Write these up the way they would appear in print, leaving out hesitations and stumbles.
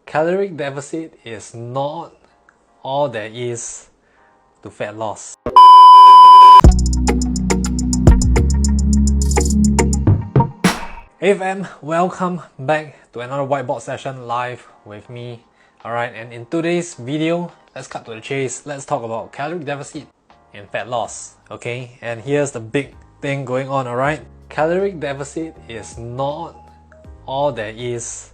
Caloric deficit is not all there is to fat loss. Hey fam, welcome back to another whiteboard session live with me. Alright, and in today's video, let's cut to the chase. Let's talk about caloric deficit and fat loss. Okay, and here's the big thing going on, alright? Caloric deficit is not all there is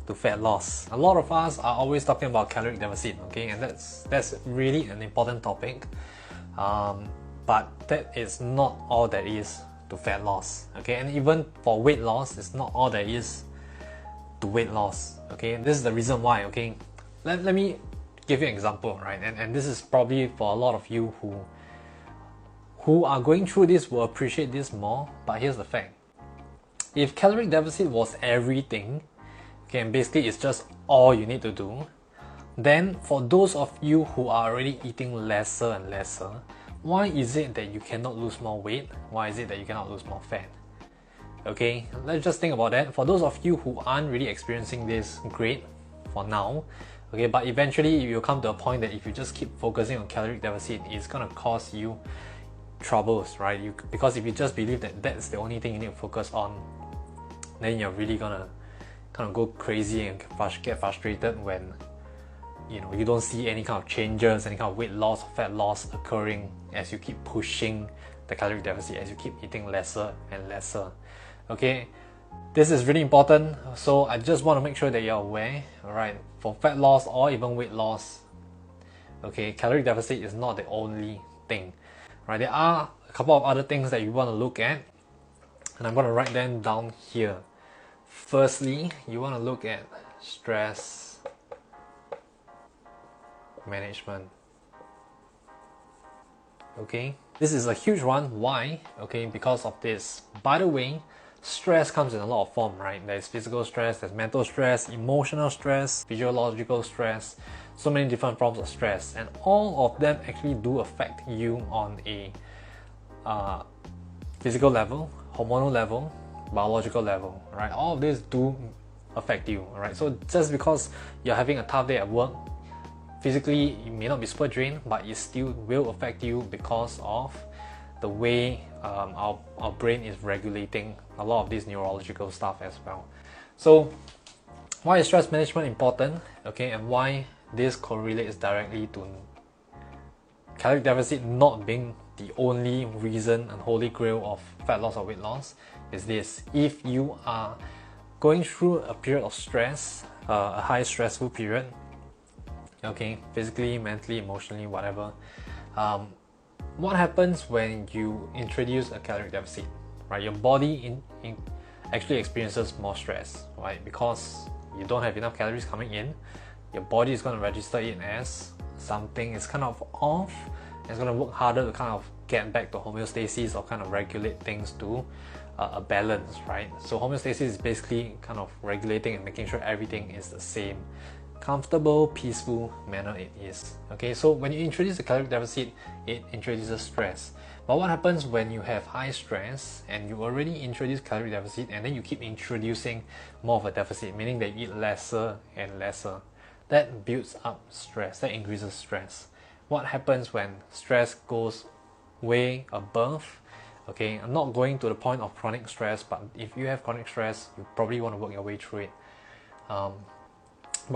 to fat loss. A lot of us are always talking about caloric deficit, okay, and that's really an important topic, but that is not all there is to fat loss, okay, and even for weight loss, it's not all there is to weight loss, okay. This is the reason why, okay. Let me give you an example, right, and this is probably for a lot of you who are going through this will appreciate this more. But here's the fact: if caloric deficit was everything, okay, and basically it's just all you need to do, then for those of you who are already eating lesser and lesser, why is it that you cannot lose more weight? Why is it that you cannot lose more fat? Okay, let's just think about that. For those of you who aren't really experiencing this, great for now, okay, but eventually you'll come to a point that if you just keep focusing on caloric deficit, it's gonna cause you troubles, right? Because if you just believe that that's the only thing you need to focus on, then you're really gonna kind of go crazy and get frustrated when you don't see any kind of changes, any kind of weight loss or fat loss occurring as you keep pushing the caloric deficit, as you keep eating lesser and lesser. Okay, this is really important, so I just want to make sure that you're aware. Alright, for fat loss or even weight loss, okay, caloric deficit is not the only thing, right? There are a couple of other things that you want to look at, and I'm going to write them down here. Firstly, you want to look at stress management. Okay, this is a huge one. Why? Okay, because of this. By the way, stress comes in a lot of form, right? There's physical stress, there's mental stress, emotional stress, physiological stress, so many different forms of stress, and all of them actually do affect you on a physical level, hormonal level, biological level, right? All of these do affect you, right? So just because you're having a tough day at work, physically you may not be super drained, but it still will affect you because of the way our brain is regulating a lot of this neurological stuff as well. So why is stress management important? Okay, and why this correlates directly to caloric deficit not being the only reason and holy grail of fat loss or weight loss is this: if you are going through a period of stress, a high stressful period, okay, physically, mentally, emotionally, whatever, what happens when you introduce a caloric deficit, right? Your body actually experiences more stress, right? Because you don't have enough calories coming in, your body is going to register it as something is kind of off. It's going to work harder to kind of get back to homeostasis or kind of regulate things to a balance, right? So homeostasis is basically kind of regulating and making sure everything is the same comfortable, peaceful manner it is. Okay, so when you introduce a caloric deficit, it introduces stress. But what happens when you have high stress and you already introduce caloric deficit and then you keep introducing more of a deficit, meaning that you eat lesser and lesser? That builds up stress, that increases stress. What happens when stress goes way above? Okay, I'm not going to the point of chronic stress, but if you have chronic stress, you probably want to work your way through it. But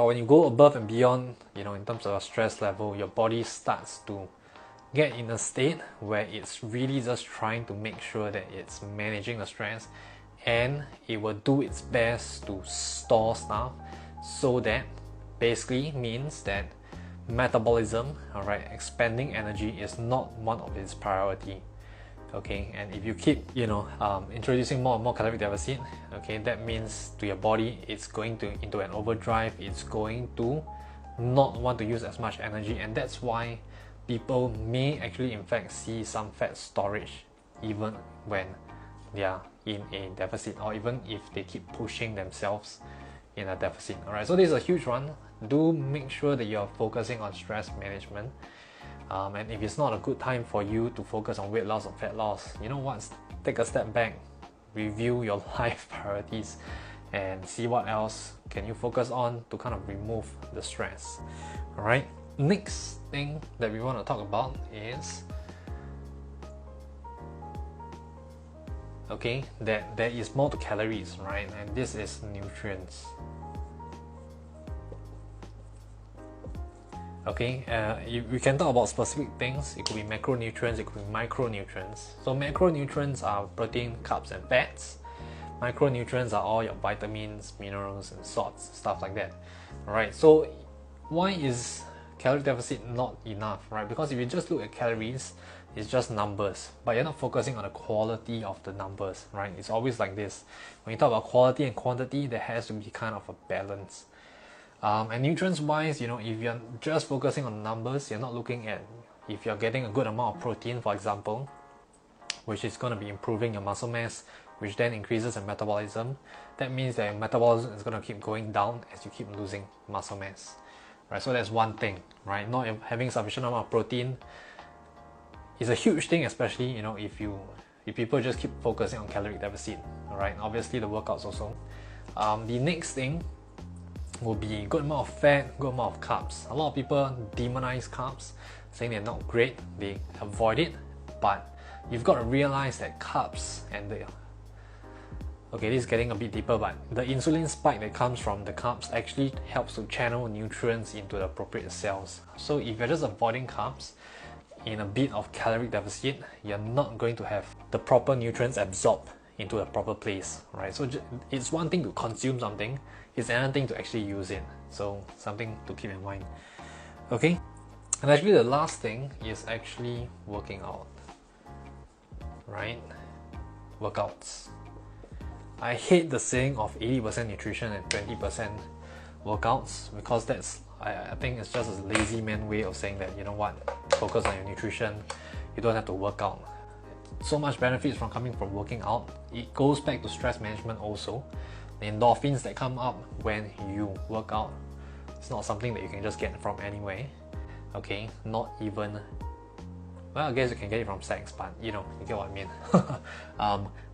when you go above and beyond, in terms of stress level, your body starts to get in a state where it's really just trying to make sure that it's managing the stress, and it will do its best to store stuff, so that basically means that metabolism, alright, expending energy is not one of its priority. Okay, and if you keep introducing more and more caloric deficit, okay, that means to your body it's going into an overdrive. It's going to not want to use as much energy, and that's why people may actually in fact see some fat storage even when they are in a deficit, or even if they keep pushing themselves in a deficit. Alright, so this is a huge one. Do make sure that you're focusing on stress management. And if it's not a good time for you to focus on weight loss or fat loss, you know what? Take a step back, review your life priorities, and see what else can you focus on to kind of remove the stress. All right, next thing that we want to talk about is that there is more to calories, right? And this is nutrients. We can talk about specific things. It could be macronutrients, it could be micronutrients. So macronutrients are protein, carbs, and fats. Micronutrients are all your vitamins, minerals, and salts, stuff like that. Alright, so why is calorie deficit not enough, right? Because if you just look at calories, it's just numbers, but you're not focusing on the quality of the numbers, right? It's always like this. When you talk about quality and quantity, there has to be kind of a balance. And nutrients wise, if you're just focusing on numbers, you're not looking at if you're getting a good amount of protein, for example, which is going to be improving your muscle mass, which then increases your metabolism. That means that your metabolism is going to keep going down as you keep losing muscle mass, right? So that's one thing, right? Not having sufficient amount of protein is a huge thing, especially if people just keep focusing on caloric deficit. All right, obviously the workouts also. The next thing will be good amount of fat, good amount of carbs. A lot of people demonize carbs, saying they're not great, they avoid it, but you've got to realize that carbs and this is getting a bit deeper, but the insulin spike that comes from the carbs actually helps to channel nutrients into the appropriate cells. So if you're just avoiding carbs in a bit of caloric deficit, you're not going to have the proper nutrients absorbed into the proper place, right? So it's one thing to consume something, it's another thing to actually use it. So something to keep in mind. Okay, and actually the last thing is actually working out, right? Workouts. I hate the saying of 80% nutrition and 20% workouts, because I think it's just a lazy man way of saying that, focus on your nutrition, you don't have to work out. So much benefits coming from working out. It goes back to stress management also. The endorphins that come up when you work out, it's not something that you can just get from anywhere. Okay, not even, well, I guess you can get it from sex, but you get what I mean.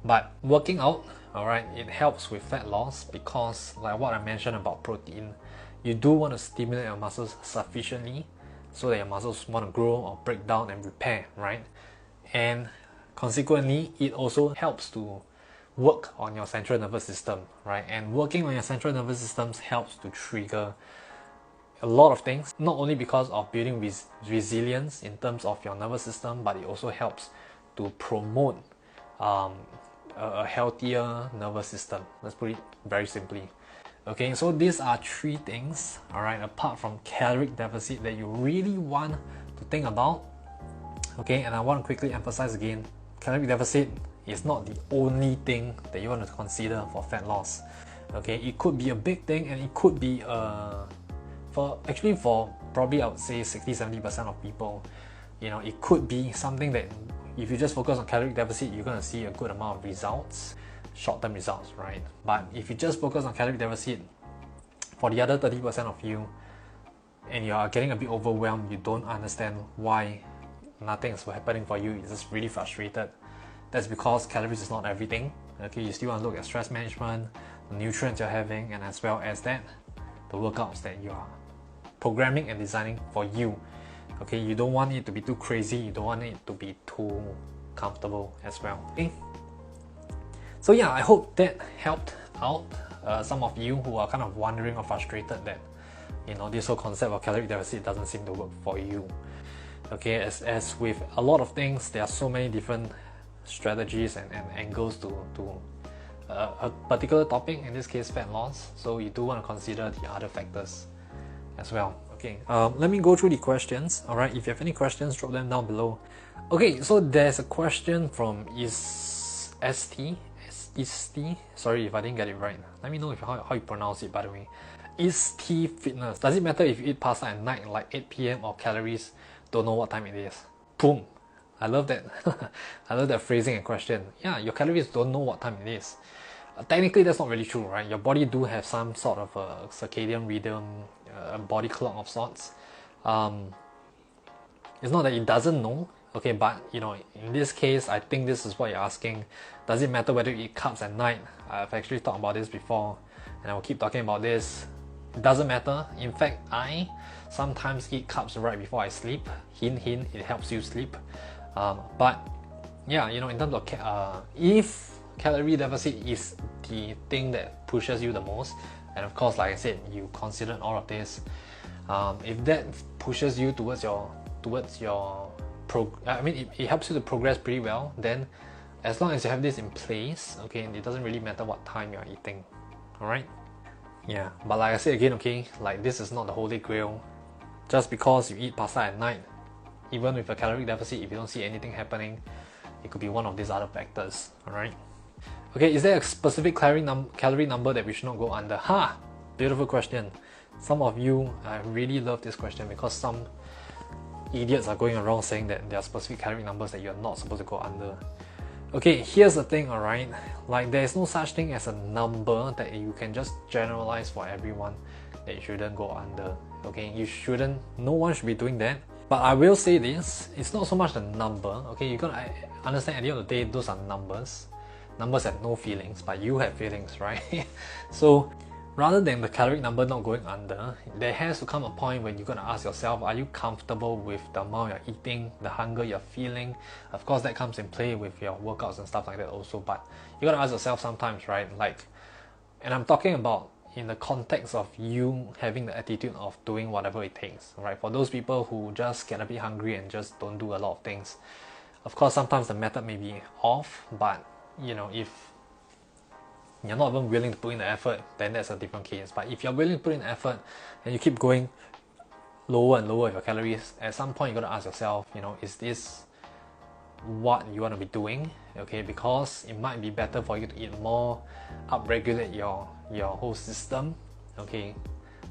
But working out, alright, it helps with fat loss, because like what I mentioned about protein, you do want to stimulate your muscles sufficiently so that your muscles want to grow or break down and repair, right? And consequently, it also helps to work on your central nervous system, right? And working on your central nervous system helps to trigger a lot of things, not only because of building resilience in terms of your nervous system, but it also helps to promote a healthier nervous system. Let's put it very simply. Okay, so these are three things, alright, apart from caloric deficit, that you really want to think about. Okay, and I want to quickly emphasize again, caloric deficit is not the only thing that you want to consider for fat loss. Okay, it could be a big thing, and it could be for probably I would say 60-70% of people, it could be something that if you just focus on caloric deficit, you're going to see a good amount of results, short-term results, right? But if you just focus on caloric deficit, for the other 30% of you, and you are getting a bit overwhelmed, you don't understand why nothing is happening for you, you're just really frustrated, that's because calories is not everything. Okay, you still want to look at stress management, the nutrients you're having, and as well as that, the workouts that you are programming and designing for you. Okay, you don't want it to be too crazy, you don't want it to be too comfortable as well. Okay, so yeah, I hope that helped out some of you who are kind of wondering or frustrated that this whole concept of caloric deficit doesn't seem to work for you. Okay, as with a lot of things, there are so many different strategies and angles to a particular topic, in this case fat loss, so you do want to consider the other factors as well. Okay, let me go through the questions. Alright, if you have any questions, drop them down below. Okay, so there's a question from ST. Sorry if I didn't get it right. Let me know how you pronounce it, by the way. ST Fitness. Does it matter if you eat pasta at night like 8 p.m. or calories don't know what time it is? Boom! I love that. I love that phrasing and question. Yeah, your calories don't know what time it is. Technically, that's not really true, right? Your body do have some sort of a circadian rhythm, a body clock of sorts. It's not that it doesn't know, okay, but in this case, I think this is what you're asking. Does it matter whether you eat carbs at night? I've actually talked about this before. and I will keep talking about this. It doesn't matter. In fact, I sometimes eat carbs right before I sleep. Hint, hint, it helps you sleep. But yeah, you know, in terms of if calorie deficit is the thing that pushes you the most, and of course, like I said, you consider all of this. If that pushes you towards your it helps you to progress pretty well, then as long as you have this in place, okay, it doesn't really matter what time you're eating. Alright? Yeah, but like I said again, okay, like this is not the holy grail. Just because you eat pasta at night, even with a caloric deficit, if you don't see anything happening, it could be one of these other factors. Alright? Okay, is there a specific calorie number that we should not go under? Beautiful question. Some of you, I really love this question because some idiots are going around saying that there are specific calorie numbers that you're not supposed to go under. Okay, here's the thing, alright? Like, there's no such thing as a number that you can just generalize for everyone that you shouldn't go under. Okay, no one should be doing that. But I will say this, it's not so much the number. Okay, you gotta understand at the end of the day, those are numbers. Numbers have no feelings, but you have feelings, right? So rather than the caloric number not going under, there has to come a point when you're going to ask yourself, are you comfortable with the amount you're eating, the hunger you're feeling? Of course, that comes in play with your workouts and stuff like that also, but you got to ask yourself sometimes, right? Like, and I'm talking about in the context of you having the attitude of doing whatever it takes, right? For those people who just get a bit hungry and just don't do a lot of things, of course, sometimes the method may be off, but you know, if you're not even willing to put in the effort, then that's a different case. But if you're willing to put in effort and you keep going lower and lower with your calories, at some point you got to ask yourself, you know, is this what you want to be doing? Okay, because it might be better for you to eat more, upregulate your whole system, okay,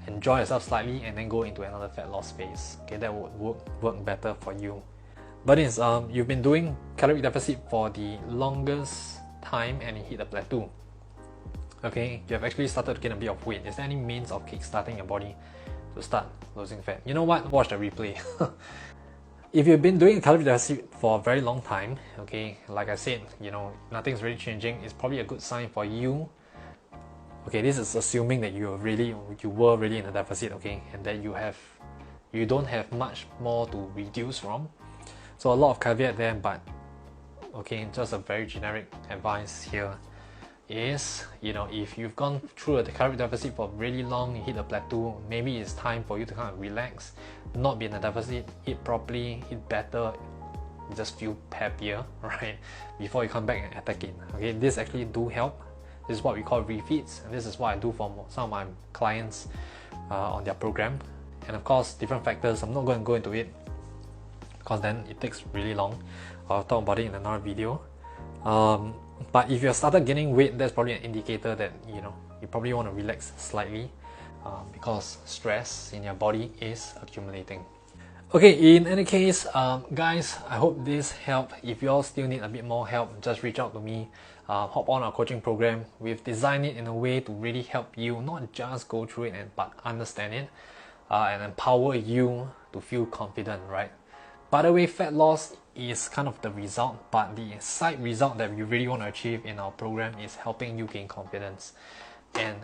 enjoy yourself slightly, and then go into another fat loss phase. Okay, that would work better for you. But it's you've been doing calorie deficit for the longest time and you hit a plateau. Okay, you have actually started to gain a bit of weight. Is there any means of kickstarting your body to start losing fat? You know what? Watch the replay. If you've been doing a calorie deficit for a very long time, okay, like I said, you know, nothing's really changing, it's probably a good sign for you. Okay, this is assuming that you were really in a deficit, okay, and that you don't have much more to reduce from. So a lot of caveat there, but okay, just a very generic advice here is, you know, if you've gone through a calorie deficit for really long, you hit a plateau, maybe it's time for you to kind of relax, not be in a deficit, eat properly, eat better, just feel happier, right, before you come back and attack it. Okay, this actually do help. This is what we call refeeds, and this is what I do for some of my clients on their program. And of course, different factors, I'm not going to go into it because then it takes really long. I'll talk about it in another video. But if you started gaining weight, that's probably an indicator that, you know, you probably want to relax slightly because stress in your body is accumulating. Okay, in any case, guys, I hope this helped. If you all still need a bit more help, just reach out to me. Hop on our coaching program. We've designed it in a way to really help you, not just go through it, but understand it and empower you to feel confident, right? By the way, fat loss is kind of the result, but the side result that we really want to achieve in our program is helping you gain confidence and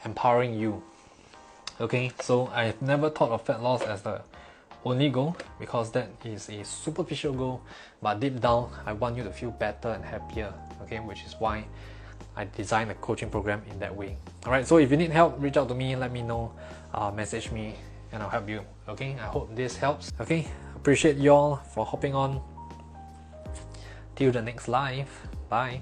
empowering you. Okay, so I've never thought of fat loss as the only goal because that is a superficial goal, but deep down I want you to feel better and happier, okay, which is why I designed a coaching program in that way. Alright, so if you need help, reach out to me, let me know, message me and I'll help you. Okay, I hope this helps. Okay, appreciate y'all for hopping on. Till the next live. Bye.